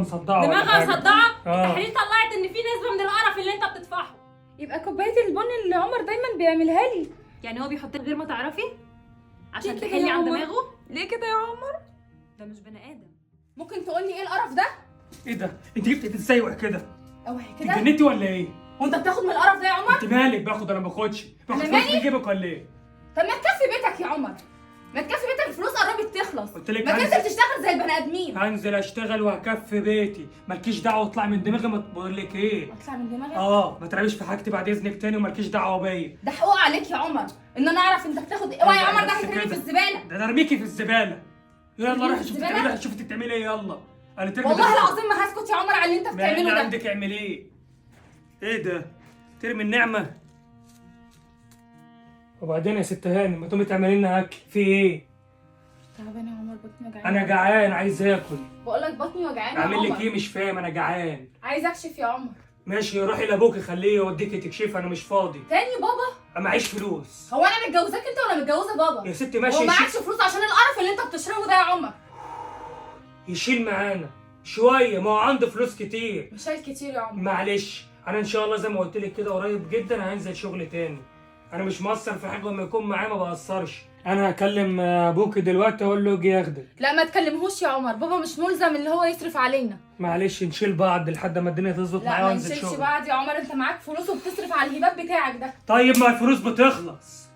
مصدعه دماغها مصدعه. آه. التحاليل طلعت ان في نسبه من القرف اللي انت بتدفعه. يبقى كوبايه البن اللي عمر دايما بيعملها لي. يعني هو بيحط غير ما تعرفي عشان ليه كده تحلي يا عن عمر؟ دماغه. ليه كده يا عمر؟ ده مش بني ادم. ممكن تقولي ايه القرف ده؟ ايه ده؟ انت جبت ازاي كده؟ اوعي انت كده. اتجننتي ولا ايه؟ وانت بتاخد من القرف ده يا عمر؟ انت مالك؟ باخد انا ما باخدش؟ باخد أنا فلوس مالي؟ من جيبك ولا ايه؟ طب ما تكفي بيتك يا عمر. ما تكفي بيتك، الفلوس قربت تخلص. قلت لك ما هنزل. تنزل تشتغل زي البني ادمين. هنزل اشتغل وهكفي بيتي، مالكيش دعوه، اطلع من دماغي. ما بقول لك ايه؟ اطلع من دماغك. ما تلعبيش في حاجتي بعد اذنك تاني، ومالكيش دعوه بيا. ده حقوق عليك يا عمر ان انا اعرف انت بتاخد ايه. اوعى يا عمر، ده بس هيترمي في كده. الزباله. ده انا ارميكي في الزباله. يلا ترميني روحي في شوفي الزبالة؟ بتعملي، شوفي بتعملي ايه. يلا انا ترمي والله ده. العظيم ما هسكت يا عمر على اللي انت ما اللي بتعمله ده. عندك اعمل ايه ده؟ ترمي النعمه. وبعدين يا ست هاني ما تقومي تعملي لنا اكل. في ايه؟ تعبانه يا عمر، بطني وجعانه. انا جعان عايز اكل. بقول لك بطني وجعانه يا اعمل لك عمر. ايه؟ مش فاهم، انا جعان. عايز اكشف يا عمر. ماشي روحي لابوكي خليه يوديكي تكشفي، انا مش فاضي. تاني بابا؟ معيش فلوس. هو انا متجوزاك انت ولا متجوزه بابا؟ يا ستي ماشي هو معكش يشيل, فلوس عشان القرف اللي انت بتشربه ده يا عمر؟ يشيل معانا شويه، ما هو عنده فلوس كتير. مش شايل كتير يا عمر. معلش انا ان شاء الله زي ما قلت لك كده قريب جدا هنزل شغل تاني. انا مش مقصر في حاجه، لما يكون معايا ما بقصرش. انا هكلم ابوكي دلوقتي اقول له يجي ياخدك. لا ما تكلمهوش يا عمر، بابا مش ملزم اللي هو يصرف علينا. معلش نشيل بعض لحد ما الدنيا تظبط لا معايا ما وانزل نشيلش شغل. بعض يا عمر، انت معاك فلوس وبتصرف على الهباب بتاعك ده. طيب ما الفلوس بتخلص.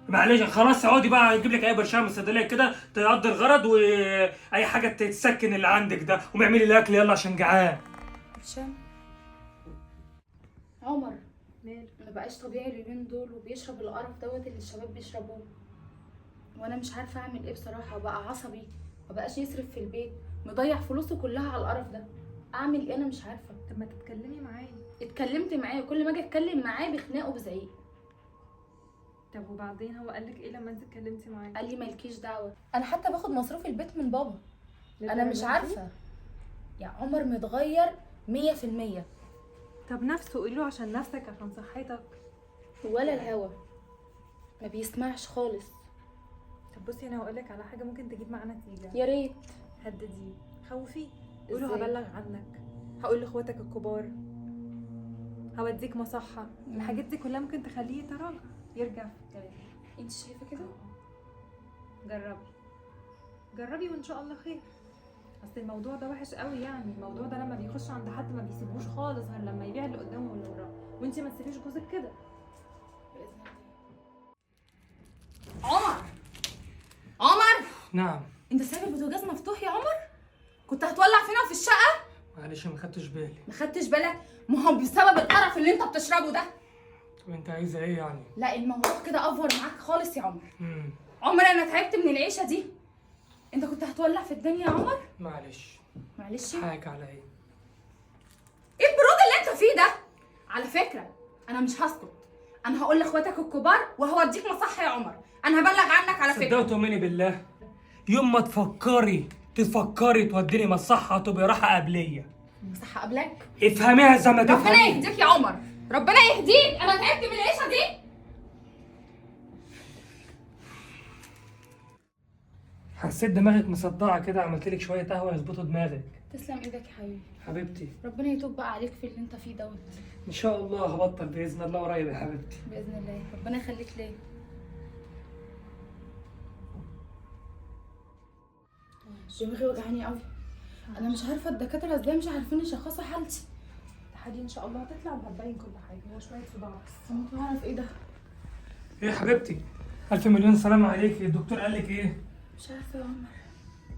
معلش خلاص اقعدي بقى، نجيب لك اي برشام من الصيدليه كده تقضي الغرض، واي حاجه تسكن اللي عندك ده، ومعملي الاكل يلا عشان جعان. هشام عمر ماله؟ ما بقاش طبيعي اليومين دول وبيشرب القرف دوت اللي الشباب بيشربوه، وانا مش عارفه اعمل ايه بصراحه. وبقى عصبي، ما بقاش يصرف في البيت، مضيع فلوسه كلها على القرف ده. اعمل ايه؟ انا مش عارفه. طب ما تتكلمي معاه. اتكلمت معاه، وكل ما اجي اتكلم معاه بخناقه بزعيق. طب وبعدين هو قال لك ايه لما انت اتكلمتي معاه؟ قال لي مالكيش دعوه. انا حتى باخد مصروف البيت من بابا. انا مش عارفه يا عمر، متغير 100%. طب نفسه قولي له عشان نفسك، عشان صحتك. ولا الهوا ما بيسمعش خالص. طب بصي انا هقول لك على حاجه ممكن تجيب معانا نتيجه. يا ريت. هدديه، خوفيه، قولي إزاي؟ هبلغ عنك، هقول لاخواتك الكبار، هوديك مصحه. الحاجات دي كلها ممكن تخليه يتراجع، يرجع في الكلام. انت شايفه كده؟ جربي جربي وان شاء الله خير. اصل الموضوع ده وحش قوي، يعني الموضوع ده لما بيخش عند حد ما بيسيبوش خالص غير لما يبيع اللي قدامه واللي وراه، وانتي ما تسيبيش جوزك كده. باذن الله. عمر نعم. انت سايب البوتاجاز مفتوح يا عمر؟ كنت هتولع فينا في الشقه؟ معلش ما خدتش بالي. ما خدتش بالك؟ ما هو بسبب القرف اللي انت بتشربه ده. طب انت عايزه ايه يعني؟ لا الموضوع كده افور معاك خالص يا عمر. امم عمر انا تعبت من العيشه دي. انت كنت هتولع في الدنيا يا عمر؟ معلش. معلش. حقك عليا. ايه البرود اللي انت فيه ده؟ على فكره انا مش هسكت. انا هقول لاخواتك الكبار وهوديك مصحه يا عمر. انا هبلغ عنك على فكره. صدقوا تؤمني بالله، يوم ما تفكري توديني مصحه تبقي راحه قبليه. مصحه قبلك؟ افهميها زي ما ربنا تفهمي. يهديك يا عمر، ربنا يهديك. انا تعبت من العيشه دي. حسيت دماغك مصدعه كده، عملت لك شويه قهوه يظبطوا دماغك. تسلم ايدك يا حبيبي. حبيبتي ربنا يتوب بقى عليك في اللي انت فيه دوت. ان شاء الله هبطل باذن الله قريب يا حبيبتي. باذن الله، ربنا يخليك ليا. دماغي وجعاني قوي. انا مش عارفه الدكاتره ازاي مش عارفين يشخصوا حالتي. التحاليل ان شاء الله هتطلع وهتبين كل حاجه، هو شويه صداع بس. انا ممكن اعرف ايه ده؟ ايه يا حبيبتي؟ الف مليون سلام عليك. الدكتور قال لك ايه؟ مش عارفه يا عمر.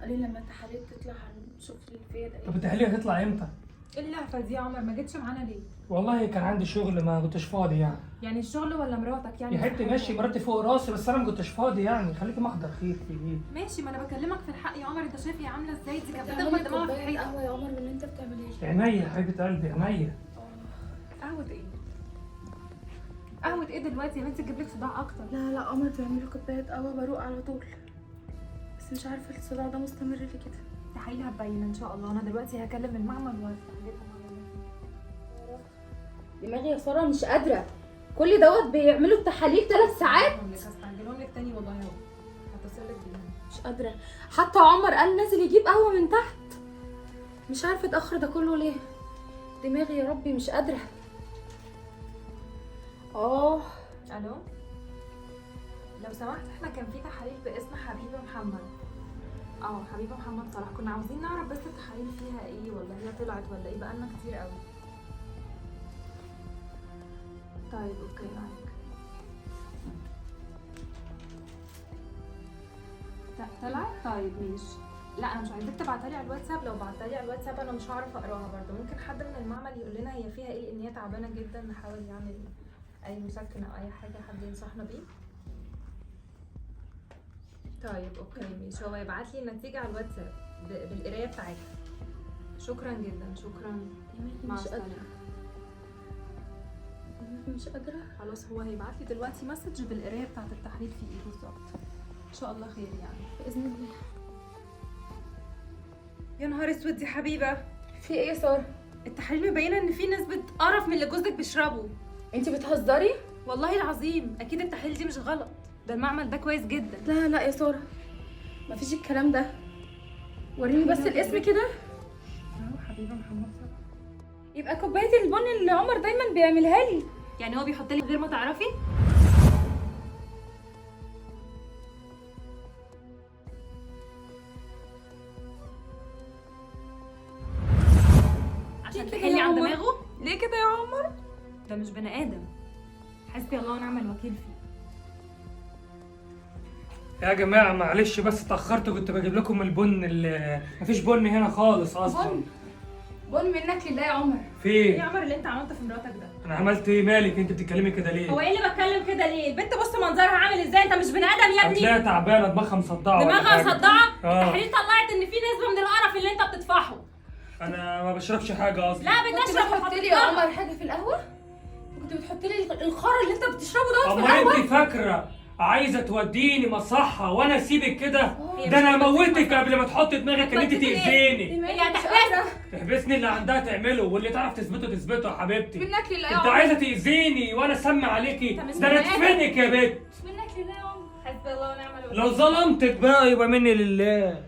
قال لي لما التحاليل تطلع هنشوف اللي فيا ده طب ايه. التحليل هتطلع امتى؟ ايه اللعبه دي يا عمر؟ ما جيتش معانا ليه؟ والله كان عندي شغل ما كنتش فاضي يعني. يعني الشغل ولا مراتك يعني؟ يا حبيبتي ماشي، مراتي فوق راسي بس انا ما كنتش فاضي يعني. خليكي محضر خير في ايه؟ ماشي، ما انا بكلمك في الحق يا عمر. انت شايف هي عامله ازاي؟ دي كانت بتعملي بتخبط دماغها في كوبايه الحيطه. قهوه يا عمر من اللي انت بتعمليه. عينيا يا حبيبه قلبي عينيا. قهوه ايه؟ قهوه ايه دلوقتي يا بنتي؟ تجيب لك صداع اكتر. لا عمر بيعملوا كوبايه قهوه بروق على طول. بس مش عارفه الصداع ده مستمر ليه كده. التحاليل هتبين ان شاء الله. انا دلوقتي هكلم المعمل وهستعجلهم على دماغي يا ساره مش قادره. كل دوت بيعملوا التحاليل 3 ساعات. هستعجلهم لك تاني والله اهو. هتصل لك بيهم. مش قادره. حتى عمر قال نازل يجيب قهوه من تحت. مش عارفه اتاخر ده كله ليه. دماغي يا ربي مش قادره. الو، لو سمحت احنا كان في تحاليل باسم حبيبه محمد. حبيبه محمد صلاح، كنا عاوزين نعرف بس التحاليل فيها ايه، ولا هي طلعت ولا ايه، بقالنا كتير قوي. طيب اوكي معاك. طلعت؟ طيب ماشي. لا انا مش عايزاك تبعتها لي على الواتساب، لو بعتها لي على الواتساب انا مش هعرف اقراها برضه. ممكن حد من المعمل يقول لنا هي فيها ايه، لان هي تعبانه جدا، نحاول يعني اي مسكن او اي حاجه حد ينصحنا بيه. طيب اوكي ماشي، هو يبعت لي النتيجه على الواتساب بالقرايه بتاعتها. شكرا جدا، شكرا. مع مش السلامه. قادره. مش قادره. خلاص هو هيبعت لي دلوقتي مسج بالقرايه بتاعت التحليل في ايه بالظبط. ان شاء الله خير يعني. باذن الله. يا نهار اسود يا حبيبه، في ايه يا ساره؟ التحاليل مبينه ان في نسبه قرف من اللي جوزك بيشربه. انت بتهزري؟ والله العظيم اكيد التحاليل دي مش غلط، ده المعمل ده كويس جدا. لا لا يا ساره، مفيش الكلام ده. وريني بس الاسم كده. حبيبه محمد صلاح. يبقى كوبايه البن اللي عمر دايما بيعملها لي. يعني هو بيحط لي غير ما تعرفي؟ عشان ليه كده تحلي يا عن عمر؟ دماغه؟ ليه كده يا عمر؟ ده مش بني ادم. حسبي الله ونعم الوكيل فيه. يا جماعه معلش بس اتاخرت، كنت بجيب لكم البن اللي مفيش بن هنا خالص اصلا. بن منك لله يا عمر. في ايه ايه؟ يا عمر اللي انت عملته في مراتك ده؟ انا عملت ايه؟ مالك انت بتتكلمي كده ليه؟ هو ايه اللي بتكلم كده ليه؟ البنت بص منظرها عامل ازاي، انت مش بني ادم يا ابني. هتلاقيها تعبانه، دماغها مصدعه ولا دماغها حاجة. مصدعه؟ آه. التحاليل طلعت ان في نسبه من القرف اللي انت بتطفحه. انا ما بشربش حاجه اصلا. لا كنت بتشرب بتحط لي يا عمر حاجه في القهوه؟ كنت بتحط لي الخر اللي انت بتشربه دوت في امال القهوه؟ انت فاكره عايزه توديني مصحه وانا اسيبك كده؟ هي ده انا مش اموتك قبل ما تحط دماغك ان انت هتوديني إيه؟ تاذيني. هي هتحبسك. تحبسني اللي عندها تعمله، واللي تعرف تثبته تثبته يا حبيبتي. منك لله يا انت عمر. عايزه تاذيني وانا اسمع عليكي؟ أنت مش ده انا بني آدم. ادفنك يا بنت. منك لله يا عمر. حسبي الله ونعم الوكيل. لو ظلمتك بقى يبقى مني لله.